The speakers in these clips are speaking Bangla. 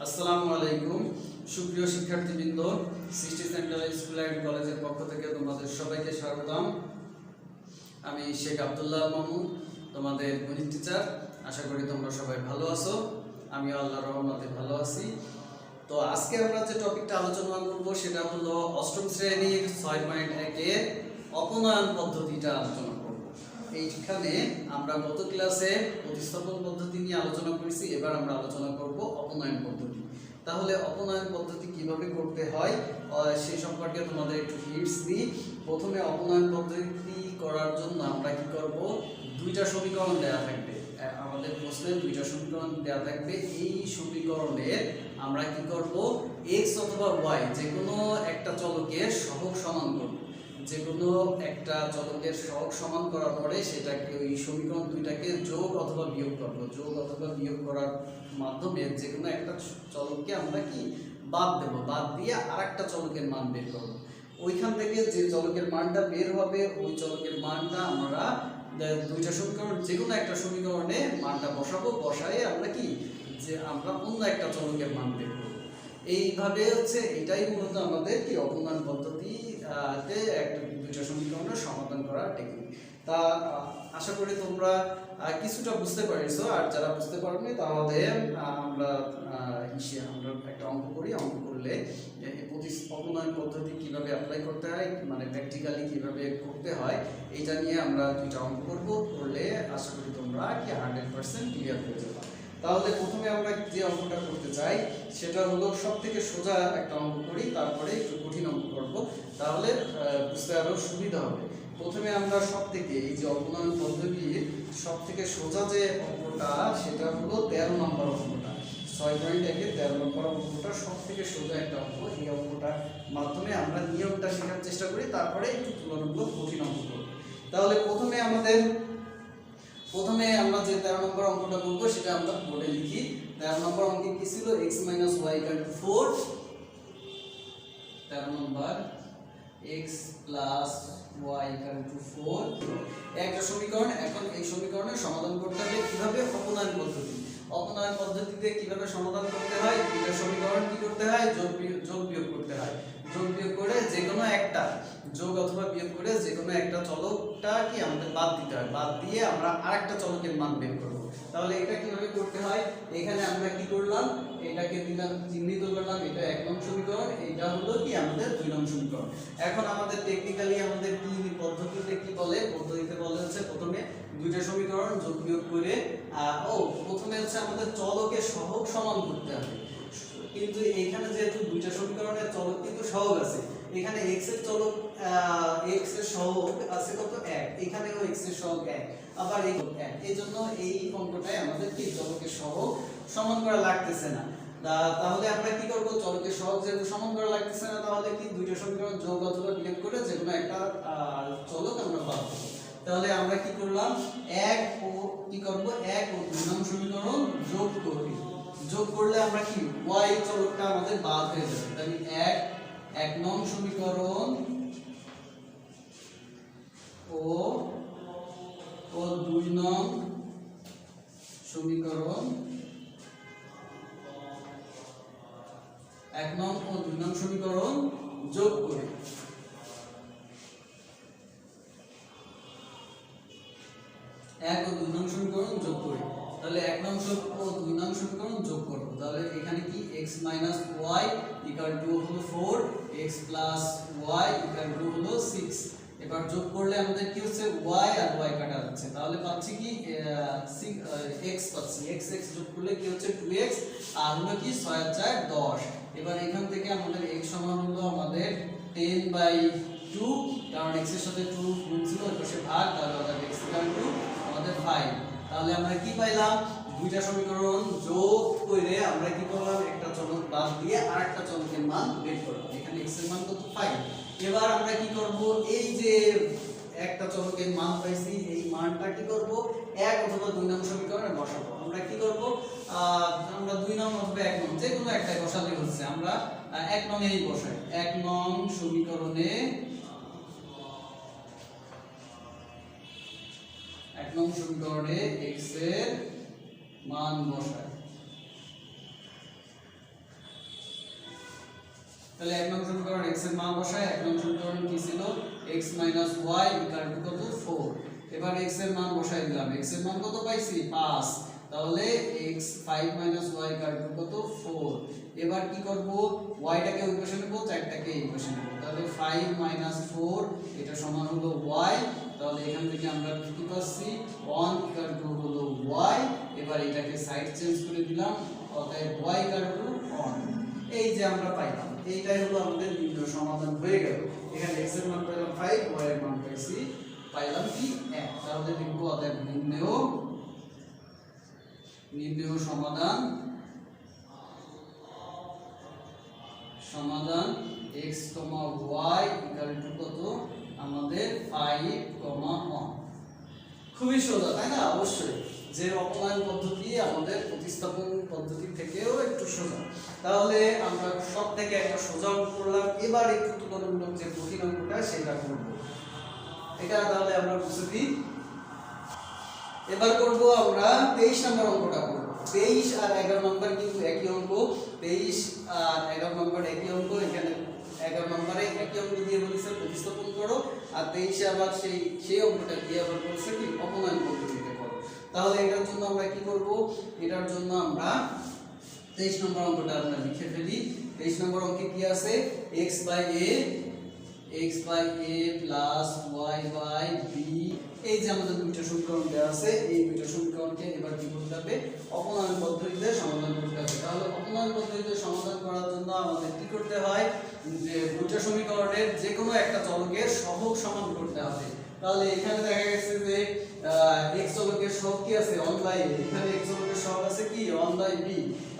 আসসালামু আলাইকুম সুপ্রিয় শিক্ষার্থীবৃন্দ, সৃষ্টি সেন্টার স্কুল অ্যান্ড কলেজের পক্ষ থেকে তোমাদের সবাইকে স্বাগতম। আমি শেখ আব্দুল্লাহ মামুন, তোমাদের গণিত টিচার। আশা করি তোমরা সবাই ভালো আছো, আমিও আল্লাহর রহমতে ভালো আছি। তো আজকে আমরা যে টপিকটা আলোচনা করব সেটা হলো অষ্টম শ্রেণীর 6.1 এর অপনয়ন পদ্ধতিটা আলোচনা করব। এইখানে আমরা গত ক্লাসে প্রতিস্থাপন পদ্ধতি নিয়ে আলোচনা করেছি, এবার আমরা আলোচনা করব অপনয়ন পদ্ধতি। তাহলে অপনয়ন পদ্ধতি কিভাবে করতে হয় সেই সম্পর্কে তোমাদের একটু হিন্টস দিই। প্রথমে অপনয়ন পদ্ধতি করার জন্য আমরা কি করব, দুইটা সমীকরণ দেওয়া থাকবে। আমাদের প্রশ্নে দুইটা সমীকরণ দেওয়া থাকবে। এই সমীকরণের আমরা কি করব, x অথবা y যে কোনো একটা চলকের সহগ সমান করব। যে কোনো একটা চলকের সহগ সমান করার পরে সেটাকে ওই সমীকরণ দুইটাকে যোগ অথবা বিয়োগ করব। যোগ অথবা বিয়োগ করার মাধ্যমে যে কোনো একটা চলককে আমরা কি বাদ দেব, বাদ দিয়ে আরেকটা চলকের মান বের করব। ওইখান থেকে যে চলকের মানটা বের হবে ওই চলকের মানটা আমরা দুইটা সমীকরণ যে কোনো একটা সমীকরণে মানটা বসাবো, বসায় আমরা কি যে আমরা অন্য একটা চলকের মান বের করব। এইভাবে হচ্ছে এটাই মূলত আমাদের কি অপনয়ন পদ্ধতিতে একটা দুইটা সমীকরণের সমাধান করার টেকনিক। তা আশা করি তোমরা কিছুটা বুঝতে পারছো, আর যারা বুঝতে পারবে তাহলে আমরা একটা অঙ্ক করি। অঙ্ক করলে অপনয়ন পদ্ধতি কিভাবে অ্যাপ্লাই করতে হয়, মানে প্র্যাকটিক্যালি কিভাবে করতে হয়, এইটা নিয়ে আমরা দুইটা অঙ্ক করলে আশা করি তোমরা কি 100% ক্লিয়ার হয়ে যাবে। তাহলে প্রথমে আমরা যে অঙ্কটা করতে চাই সেটা হলো সবথেকে সোজা একটা অঙ্ক করি, তারপরে একটু কঠিন অঙ্ক করব, তাহলে বুঝতে আরো সুবিধা হবে। প্রথমে আমরা সবথেকে এই যে অপনয়ন পদ্ধতির সবথেকে সোজা যে অঙ্কটা সেটা হলো 13 নম্বর অঙ্কটা। 6.1 এর 13 নম্বর অঙ্কটা সবথেকে সোজা একটা অঙ্ক। এই অঙ্কটার মাধ্যমে আমরা নিয়মটা শেখার চেষ্টা করি, তারপরে একটু তুলনামূলক কঠিন অঙ্ক করব। তাহলে প্রথমে আমরা যে 13 নম্বর অঙ্কটা করব সেটা আমরা বোর্ডে লিখি। 13 নম্বর অঙ্কে কি ছিল, x - y = 4। 13 নম্বর x + y = 4 একটা সমীকরণ। এখন এই সমীকরণের সমাধান করতে হবে কিভাবে, অপনয়ন পদ্ধতি। অপনয়ন পদ্ধতিতে কিভাবে সমাধান করতে হয়, দুইটা সমীকরণ কি করতে হয়, যোগ বিয়োগ করতে হয়। যোগ বিয়োগ করে যে কোনো একটা যোগ অথবা বিয়োগ করে যে কোনো একটা চলকটা কি আমাদের বাদ দিতে হয়, বাদ দিয়ে আমরা আরেকটা চলকের মান বের করব। তাহলে এটা কিভাবে করতে হয়, এখানে আমরা কি করলাম, এটাকে দিলাম চিহ্নিত করলাম, এটা 1 নং সমীকরণ, এটা হলো কি আমাদের 2 নং সমীকরণ। এখন আমাদের টেকনিক্যালি আমাদের কি পদ্ধতিতে কি বলে, পদ্ধতিতে বলে হচ্ছে প্রথমে দুইটা সমীকরণ যোগ বিয়োগ করে প্রথমে হচ্ছে আমাদের চলকের সহগ সমান করতে হবে। কিন্তু এখানে যেহেতু দুইটা সমীকরণের চলক কিন্তু সহগ আছে, এখানে x এর চলক x এর সহগ আছে কত, 1, এখানেও x এর সহগ 1, আবার এই 1, এইজন্য এই অঙ্কটায় আমাদের কি চলকের সহগ সমান করা লাগতেছে না। তাহলে আমরা কি করব, চলকের সহগ যেহেতু সমান করা লাগতেছে না, তাহলে কি দুইটা সমীকরণ যোগ অথবা বিয়োগ করে যে কোনো একটা চলক আমরা বাদ দেব। তাহলে আমরা কি করলাম, 1 ও কি করব, 1 ও 2 নং সমীকরণ যোগ করি। যোগ করলে আমরা কি y চলকটা আমাদের বাদ হয়ে যাবে। তাহলে 1 নং সমীকরণ ও 2 নং সমীকরণ, 1 নং ও 2 নং সমীকরণ যোগ করি। 1 ও 2 নং সমীকরণ যোগ করি। তাহলে 1 নং ও 2 নং সমীকরণ যোগ করব। তাহলে এখানে কি x - y = হলো 4, x + y = হলো 6। এবার যোগ করলে আমাদের কি হচ্ছে, y আর y কাটা যাচ্ছে, তাহলে পাচ্ছি কি x পাচ্ছি। x যোগ করলে কি হচ্ছে 2x, আর হলো কি 6 আর 4 10। এবার এখান থেকে আমাদের x সমান হলো আমাদের 10/2, কারণ x এর সাথে 2 গুণ ছিল, এর পাশে ভাগ, তাহলে আমাদের x = আমাদের 5। তাহলে আমরা কি পাইলাম, দুইটা সমীকরণ যোগ করে আমরা কি করলাম, একটা চলক বাদ দিয়ে আরেকটা চলকের মান বের করলাম। এখানে x এর মান কত, 5। এবার আমরা কি করব, এই যে একটা চলকের মান পাইছি এই মানটা কি করব, 1 অথবা 2 নং সমীকরণে বসাবো। আমরা কি করব, আমরা 2 নং অথবা 1 নং যে কোনো একটাই বসালেই হচ্ছে। আমরা 1 নং এই বসাই। 1 নং সমীকরণে 1 নং সমীকরণে x এর মান বসাই। তাহলে 1 নং সমীকরণ x এর মান বসায়। 1 নং সমীকরণ কি ছিল x - y = কত 4। এবার x এর মান বসাই দিলাম। x এর মান কত পাইছি 5, তাহলে x 5 - y = কত 4। এবার কি করব y টাকে ওই পাশে নেব, 4 টাকে এই পাশে নেব, তাহলে 5 - 4 এটা সমান হলো y। তাহলে এখান থেকে আমরা কি পাচ্ছি 1 = হলো y। এবার এটাকে সাইড চেঞ্জ করে দিলাম, অতএব y = 1। এই যে আমরা পাইলাম, এইটাই হলো আমাদের নির্ণয় সমাধান হয়ে গেল। এখানে x এর মান পাইলাম 5, y এর মান পাইলাম কি 1। তাহলে লিখব অতএব নির্ণয় সমাধান x, y = কত আমাদের 5, 1। খুবই সোজা তাই না? অবশ্যই যে অপনয়ন পদ্ধতি আমাদের প্রতিস্থাপন পদ্ধতি থেকেও একটু সোজা। তাহলে আমরা সব থেকে একটা সোজা অঙ্ক করলাম, এবার একটু তুলনামূলক যে কঠিন অঙ্কটা সেটা করব। এটা তাহলে আমরা বুঝে দিই। এবার করব আমরা 23 নম্বর অঙ্কটা করব। 23 আর 11 নম্বর কিন্তু একই অঙ্ক। 23 আর 11 নম্বর একই অঙ্ক। এখানে 11 নম্বরে একই অঙ্ক দিয়ে বলেছে প্রতিস্থাপন করো, আর 23 আবার সেই অঙ্কটা দিয়ে আবার বলছে কি অপনয়ন পদ্ধতিতে করো। তাহলে এটার জন্য আমরা কি করব, এটার জন্য আমরা 23 নম্বর অঙ্কটা আমরা লিখে ফেলি। 23 নম্বর অঙ্কে কি আছে x by a plus y by b। এই যে আমাদের দুইটা সমীকরণ দেওয়া আছে, এই দুইটা সমীকরণকে এবার কি করতে হবে অপনয়ন পদ্ধতিতে সমাধান করতে হবে। তাহলে অপনয়ন পদ্ধতিতে সমাধান করার জন্য আমাদের কি করতে হয়, যে দুইটা সমীকরণের যে কোনো একটা চলকের সহগ সমান করতে হবে। তাহলে এখানে দেখা গেছে যে x চলকের সহগ কি আছে 1/a, এখানে x চলকের সহগ আছে কি 1/b।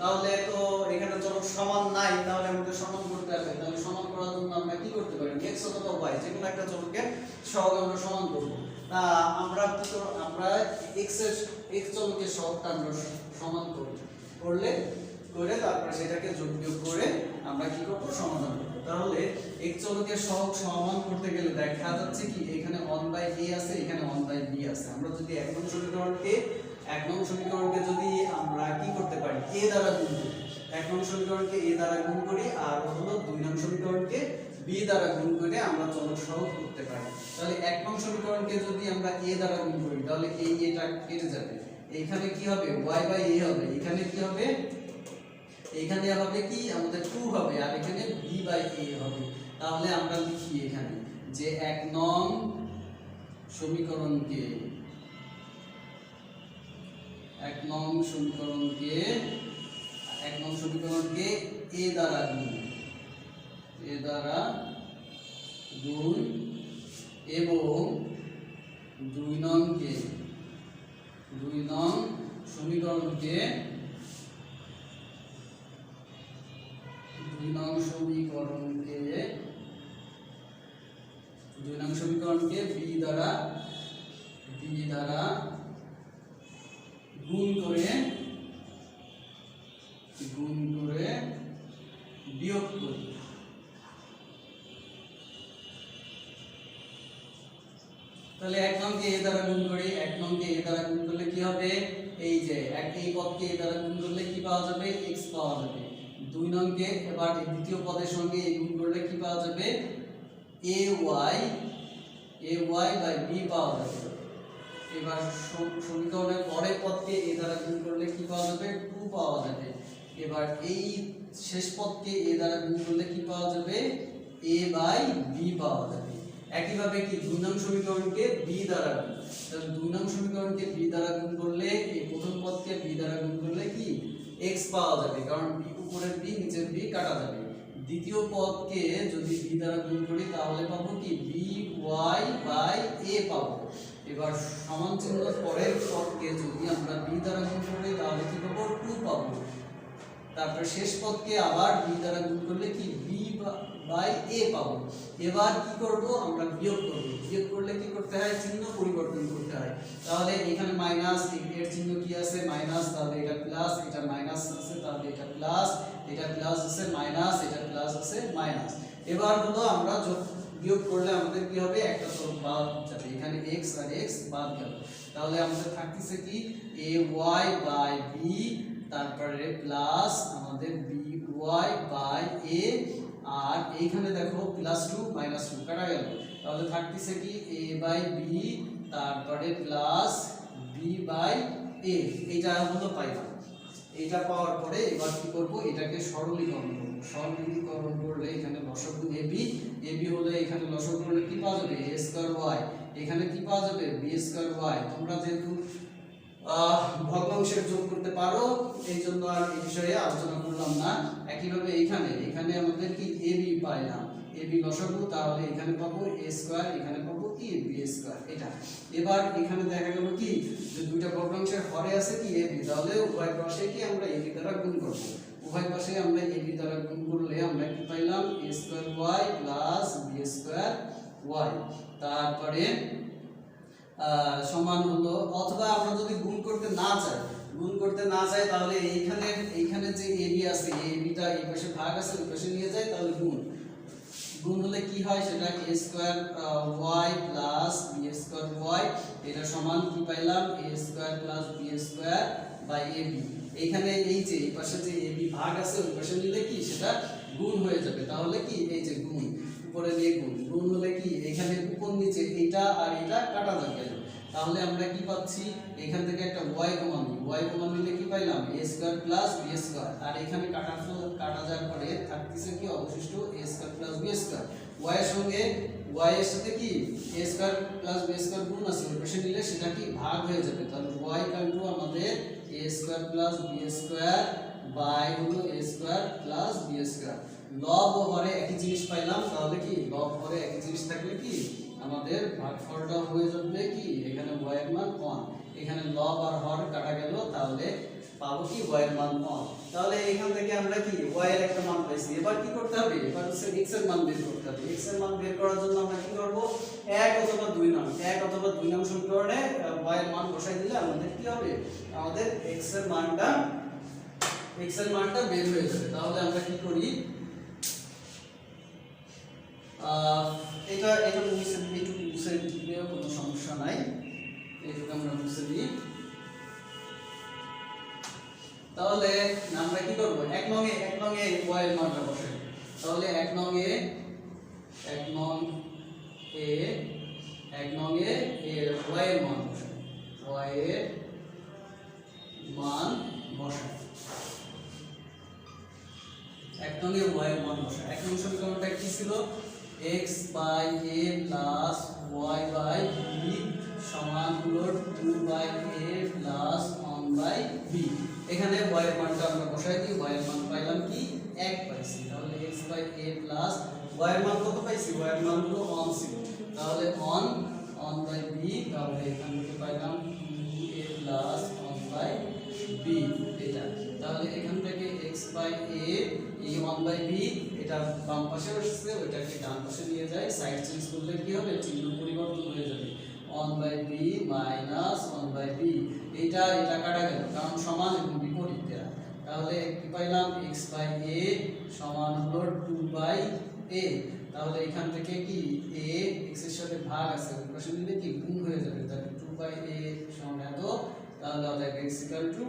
তাহলে তো এখানে চলক সমান নাই, তাহলে আমাদের সমান করতে হবে। তাহলে সমান করার জন্য আমরা কি করতে পারি x অথবা y যে কোনো একটা চলকের সহগ আমরা সমান করব। আমরা x চলকের সহগটা আমরা সমান করে তারপরে সেটাকে যোগ বিয়োগ করে আমরা কি করব সমাধান করব। তাহলে x চলকের সহগ সমান করতে গেলে দেখা যাচ্ছে কি এখানে 1/a আছে, এখানে 1/b আছে। আমরা যদি 1 নং সমীকরণকে যদি আমরা কি করতে পারি a দ্বারা গুণ করি, 1 নং সমীকরণকে a দ্বারা গুণ করি, আর হলো 2 নং সমীকরণকে b দ্বারা গুণ করে আমরা চলক সহগ করতে পারি। তাহলে 1 নং সমীকরণকে যদি আমরা a দ্বারা গুণ করি তাহলে এই এটা কেটে যাবে, এখানে কি হবে y বাই a হবে, এখানে কি হবে এখানে হবে কি আমাদের 2 হবে, আর এখানে b বাই a হবে। তাহলে আমরা লিখি এখানে যে 1 নং সমীকরণকে a দ্বারা গুণ এবং 2 নং সমীকরণকে 2 নং সমীকরণকে b দ্বারা গুণ করে বিয়োগ করি। তাহলে 1 নংকে a দ্বারা গুণ করি, 1 নংকে a দ্বারা গুণ করলে কি হবে এই যে এই পদকে a দ্বারা গুণ করলে কি পাওয়া যাবে x পাওয়া যাবে। 2 নংকে এবার দ্বিতীয় পদের সঙ্গে a গুণ করলে কি পাওয়া যাবে ay বাই b পাওয়া যাবে। এবার সমীকরণের পরের পদকে a দ্বারা গুণ করলে কি পাওয়া যাবে 2 পাওয়া যাবে। এবার এই শেষ পদকে a দ্বারা গুণ করলে কি পাওয়া যাবে a বাই b পাওয়া যাবে। একইভাবে কি 2 নং সমীকরণকে b দ্বারা গুণ, তাহলে 2 নং সমীকরণকে b দ্বারা গুণ করলে এই প্রথম পদকে b দ্বারা গুণ করলে কি x পাওয়া যাবে, কারণ b উপরের b নিচের b কাটা যাবে। দ্বিতীয় পদকে যদি b দ্বারা গুণ করি তাহলে পাবো কি by বাই a পাবো। এবার সমান চিহ্নের পরের পদকে যদি আমরা b দ্বারা গুণ করি তাহলে কি পাবো 2 পাবো। তারপর শেষ পদকে আবার b দ্বারা গুণ করলে কি b বাই a পাবো। এবার কি করব আমরা বিয়োগ করব, বিয়োগ করলে কি করতে হয় চিহ্ন পরিবর্তন করতে হয়। তাহলে এখানে মাইনাস এর চিহ্ন কি আছে মাইনাস, তাহলে এটা প্লাস, এটা মাইনাস আছে তাহলে এটা প্লাস, এটা প্লাস আছে মাইনাস, এটা প্লাস আছে মাইনাস। এবার হলো আমরা বিয়োগ করলে আমাদের কি হবে একটা চলক বাদ যাবে, এখানে x আর x বাদ গেল। তাহলে আমাদের থাকতেছে কি ay বাই b, তারপরে প্লাস আমাদের by বাই a, আর এইখানে দেখো +2 -2 কাটা গেল, তাহলে থাকতেছে কি a/b তারপরে প্লাস b/a। এইটা হলো পাইলাম। এটা পাওয়ার পরে এবার কি করব, এটাকে সরলীকরণ করব। সরলীকরণ করলে এখানে লসাগু ab হলে এখানে লসাগু করলে কি পাওয়া যাবে a²y, এখানে কি পাওয়া যাবে b²y। তোমরা যেহেতু ভগ্নাংশের যোগ করতে পারো এই জন্য আর এই বিষয়ে আলোচনা করলাম না। একইভাবে এখানে আমাদের কি ab পাইলাম, ab লসাগু, তাহলে এখানে পাবো a², এখানে পাবো কি b²। এটা এবার এখানে দেখা গেল কি যে দুইটা ভগ্নাংশের হরে আছে কি ab, তাহলে উভয় পাশে কি আমরা ab দ্বারা গুণ করব। উভয় পাশে আমরা ab দ্বারা গুণ করলে আমরা কি পাইলাম a²y b²y। তারপরে সমান হলো, অথবা আমরা যদি গুণ করতে না চাই তাহলে এইখানে যে ab আছে, abটা এই পাশে ভাগ আছে ওই পাশে নিয়ে যায়, তাহলে গুণ হলে কি হয় সেটা a² y b²y। এটা সমান কি পাইলাম a² b² ab। এইখানে এই যে এই পাশে যে ab ভাগ আছে ওই পাশে নিলে কি সেটা গুণ হয়ে যাবে, তাহলে কি এই যে গুণ উপরে দিয়ে গুণ হলে কি এখানে উপর নিচে এইটা আর এটা কাটা গেল, তাহলে আমরা কি পাচ্ছি এখান থেকে একটা y কমন নিলে কি পাইলাম a² b²। আর এখানে কাটা যাওয়ার পরে থাকতেছে কি অবশিষ্ট a² b²। y এর সঙ্গে y এর সাথে কি a² b² গুণ আছে ওই পাশে নিলে সেটা কি ভাগ হয়ে যাবে, তাহলে y আমাদের a² b² বাই হলো a² b²। লব ও হরে একই জিনিস পাইলাম, তাহলে কি লব হরে একই জিনিস থাকলে কি আমাদের ভাগফলটা হয়ে যাবে কি এখানে y এর মান 1, এখানে লব আর হর কাটা গেল, তাহলে পাবো কি y এর মান 1। তাহলে এখান থেকে আমরা কি y এর একটা মান পাইছি। এবার কি করতে হবে, এবার হচ্ছে x এর মান বের করতে হবে। x এর মান বের করার জন্য আমরা কি করব 1 অথবা 2 নং সমীকরণে y এর মান বসাই দিলে আমাদের কি হবে, আমাদের x এর মানটা বের হয়ে যাবে। তাহলে আমরা কি করি, এটা মুছে দিলেও কোনো সমস্যা নাই, এইটুকু আমরা মুছে দিই। তাহলে আমরা কি করব, এক নং এ y এর মানটা বসাই। তাহলে এক নং এ এর y এর মান বসাই, y এর মান বসাই। এক নং এ y এর মান বসাই। এক নং সমীকরণটা কি ছিল x/a + y/b সমান হলো 2/a + 1/b। এখানে y এর মানটা আমরা বসাই দিই, y এর মান পাইলাম কি 1 পাইছি। তাহলে x/a + y এর মান কত পাইছি, y এর মান হলো 1 ছিল, তাহলে 1/b। তাহলে এখান থেকে পাইলাম 2a + 1/b এটা। তাহলে এখান থেকে x/a এই 1/b এটা বাম পাশে আসছে, ওটাকে ডান পাশে নিয়ে যায়, সাইড চেঞ্জ করলে কি হবে চিহ্ন পরিবর্তন হয়ে যাবে 1/b - 1/b। এটা কাটা গেল কারণ সমান এবং বিপরীত দেয়া। তাহলে কি পাইলাম x/a সমান হলো 2/a। তাহলে এখান থেকে কি a x এর সাথে ভাগ আছে ওই পাশে নিলে কি গুণ হয়ে যাবে, তাহলে 2/a সমান এত, তাহলে আমাদের x = 2।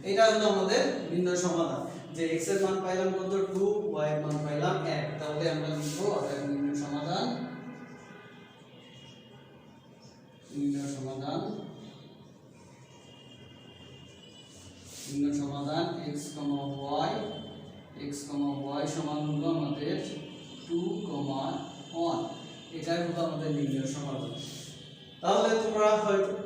এটা হলো আমাদের নির্ণয় সমাধান, যে x এর মান পাইলাম কত 2, y এর মান পাইলাম 1। তাহলে আমরা লিখব আমাদের নির্ণয় সমাধান x, y সমান হলো আমাদের 2, 1। এটাই হলো আমাদের নির্ণয় সমাধান। তাহলে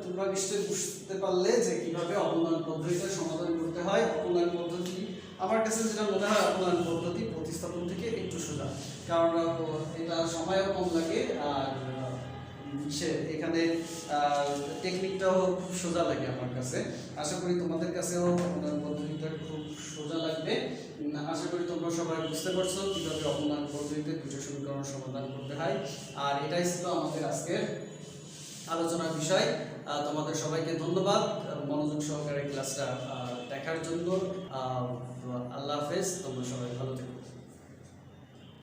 তোমরা নিশ্চয়ই বুঝতে পারলে যে কিভাবে অপনয়ন পদ্ধতিতে সমাধান করতে হয়। অপনয়ন পদ্ধতি আমার কাছে যেটা মনে হয়, অপনয়ন পদ্ধতি প্রতিস্থাপন থেকে একটু সোজা, কারণ এটা সময়ও কম লাগে আর এখানে টেকনিকটাও খুব সোজা লাগে আমার কাছে। আশা করি তোমাদের কাছেও অপনয়ন পদ্ধতিটা খুব সোজা লাগবে। আশা করি তোমরা সবাই বুঝতে পারছো কিভাবে অপনয়ন পদ্ধতিতে দুটো সমীকরণ সমাধান করতে হয়। আর এটাই ছিল আমাদের আজকের আলোচনার বিষয়। তোমাদের সবাইকে ধন্যবাদ মনোযোগ সহকারে ক্লাসটা দেখার জন্য। আল্লাহ হাফেজ, তোমরা সবাই ভালো থেকো।